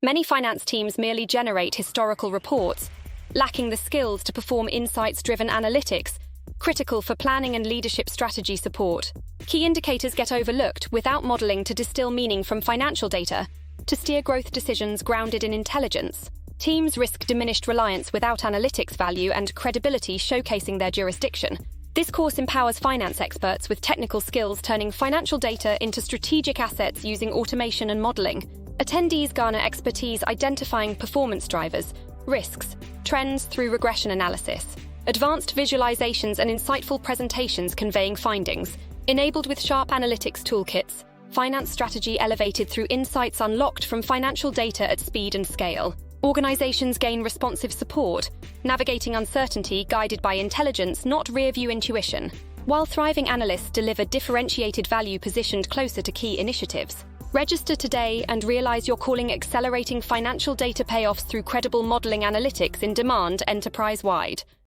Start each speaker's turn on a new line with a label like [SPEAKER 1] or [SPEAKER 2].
[SPEAKER 1] Many finance teams merely generate historical reports, lacking the skills to perform insights-driven analytics, critical for planning and leadership strategy support. Key indicators get overlooked without modeling to distill meaning from financial data, to steer growth decisions grounded in intelligence. Teams risk diminished reliance without analytics value and credibility showcasing their jurisdiction. This course empowers finance experts with technical skills turning financial data into strategic assets using automation and modeling. Attendees garner expertise identifying performance drivers, risks, trends through regression analysis, advanced visualizations and insightful presentations conveying findings, enabled with sharp analytics toolkits, finance strategy elevated through insights unlocked from financial data at speed and scale. Organizations gain responsive support, navigating uncertainty guided by intelligence, not rear-view intuition, while thriving analysts deliver differentiated value positioned closer to key initiatives. Register today and realize your calling, accelerating financial data payoffs through credible modeling analytics in demand enterprise-wide.